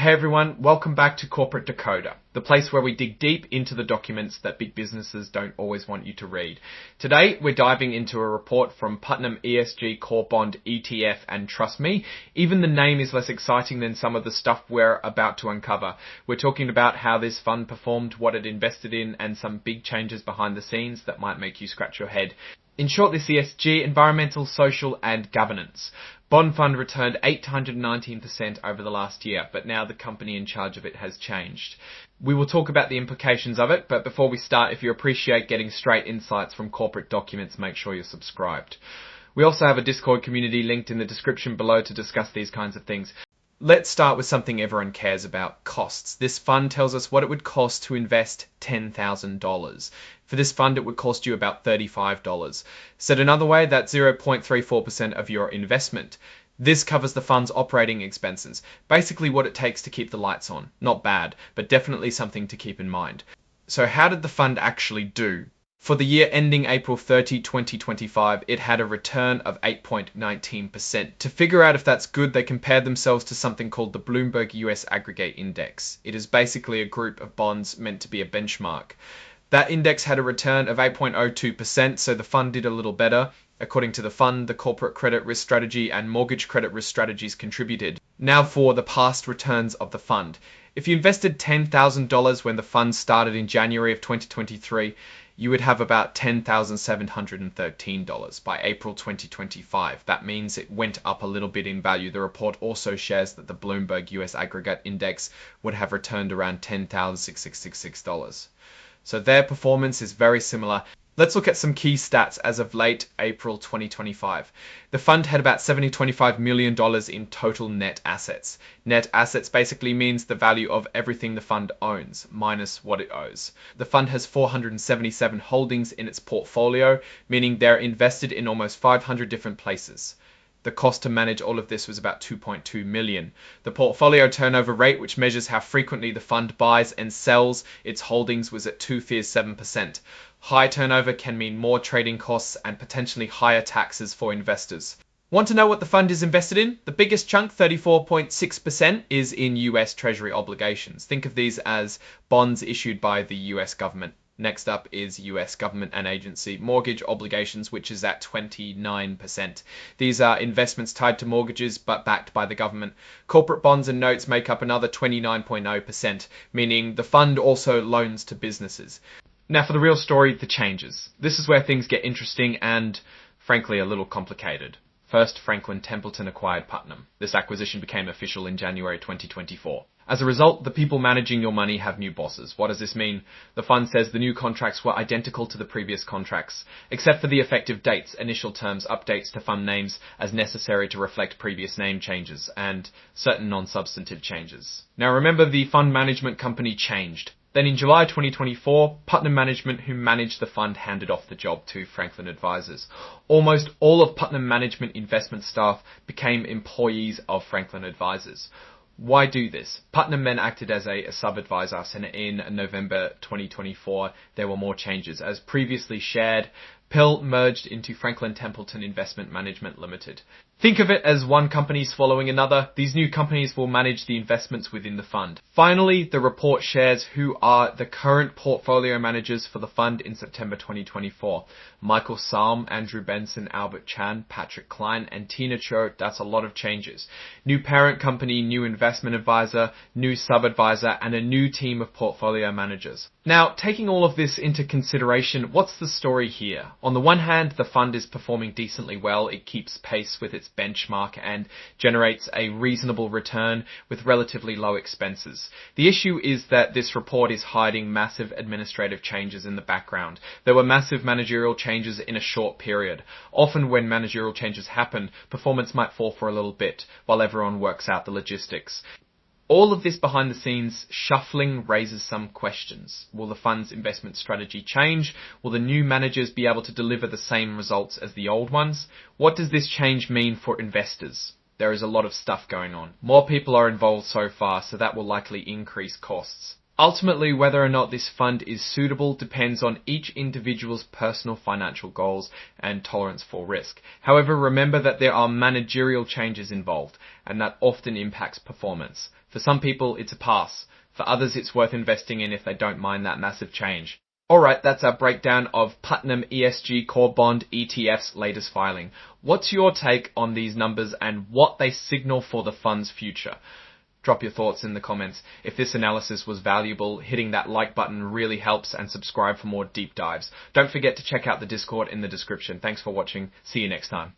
Hey everyone, welcome back to Corporate Decoder, the place where we dig deep into the documents that big businesses don't always want you to read. Today, we're diving into a report from Putnam ESG Core Bond ETF, and trust me, even the name is less exciting than some of the stuff we're about to uncover. We're talking about how this fund performed, what it invested in, and some big changes behind the scenes that might make you scratch your head. In short, this ESG, environmental, social, and governance. Bond fund returned 819% over the last year, but now the company in charge of it has changed. We will talk about the implications of it, but before we start, if you appreciate getting straight insights from corporate documents, make sure you're subscribed. We also have a Discord community linked in the description below to discuss these kinds of things. Let's start with something everyone cares about, costs. This fund tells us what it would cost to invest $10,000. For this fund, it would cost you about $35. Said another way, that's 0.34% of your investment. This covers the fund's operating expenses, basically what it takes to keep the lights on. Not bad, but definitely something to keep in mind. So how did the fund actually do? For the year ending April 30, 2025, it had a return of 8.19%. To figure out if that's good, they compared themselves to something called the Bloomberg US Aggregate Index. It is basically a group of bonds meant to be a benchmark. That index had a return of 8.02%, so the fund did a little better. According to the fund, the corporate credit risk strategy and mortgage credit risk strategies contributed. Now for the past returns of the fund. If you invested $10,000 when the fund started in January of 2023, you would have about $10,713 by April 2025. That means it went up a little bit in value. The report also shares that the Bloomberg US Aggregate Index would have returned around $10,666. So their performance is very similar. Let's look at some key stats as of late April 2025. The fund had about $725 million in total net assets. Net assets basically means the value of everything the fund owns, minus what it owes. The fund has 477 holdings in its portfolio, meaning they're invested in almost 500 different places. The cost to manage all of this was about $2.2 million. The portfolio turnover rate, which measures how frequently the fund buys and sells its holdings, was at 2.7%. High turnover can mean more trading costs and potentially higher taxes for investors. Want to know what the fund is invested in? The biggest chunk, 34.6%, is in US Treasury obligations. Think of these as bonds issued by the US government. Next up is US government and agency mortgage obligations, which is at 29%. These are investments tied to mortgages but backed by the government. Corporate bonds and notes make up another 29.0%, meaning the fund also loans to businesses. Now for the real story, the changes. This is where things get interesting and, frankly, a little complicated. First, Franklin Templeton acquired Putnam. This acquisition became official in January 2024. As a result, the people managing your money have new bosses. What does this mean? The fund says the new contracts were identical to the previous contracts, except for the effective dates, initial terms, updates to fund names as necessary to reflect previous name changes, and certain non-substantive changes. Now remember, the fund management company changed. Then in July 2024, Putnam Management, who managed the fund, handed off the job to Franklin Advisors. Almost all of Putnam Management investment staff became employees of Franklin Advisors. Why do this? Putnam then acted as a sub-advisor, and in November 2024, there were more changes. As previously shared, PIL merged into Franklin Templeton Investment Management Limited. Think of it as one company swallowing another. These new companies will manage the investments within the fund. Finally, the report shares who are the current portfolio managers for the fund in September 2024. Michael Salm, Andrew Benson, Albert Chan, Patrick Klein, and Tina Cho. That's a lot of changes. New parent company, new investment advisor, new sub-advisor, and a new team of portfolio managers. Now, taking all of this into consideration, what's the story here? On the one hand, the fund is performing decently well. It keeps pace with its benchmark and generates a reasonable return with relatively low expenses. The issue is that this report is hiding massive administrative changes in the background. There were massive managerial changes in a short period. Often when managerial changes happen, performance might fall for a little bit while everyone works out the logistics. All of this behind the scenes shuffling raises some questions. Will the fund's investment strategy change? Will the new managers be able to deliver the same results as the old ones? What does this change mean for investors? There is a lot of stuff going on. More people are involved so far, so that will likely increase costs. Ultimately, whether or not this fund is suitable depends on each individual's personal financial goals and tolerance for risk. However, remember that there are managerial changes involved, and that often impacts performance. For some people, it's a pass. For others, it's worth investing in if they don't mind that massive change. Alright, that's our breakdown of Putnam ESG Core Bond ETF's latest filing. What's your take on these numbers and what they signal for the fund's future? Drop your thoughts in the comments. If this analysis was valuable, hitting that like button really helps, and subscribe for more deep dives. Don't forget to check out the Discord in the description. Thanks for watching. See you next time.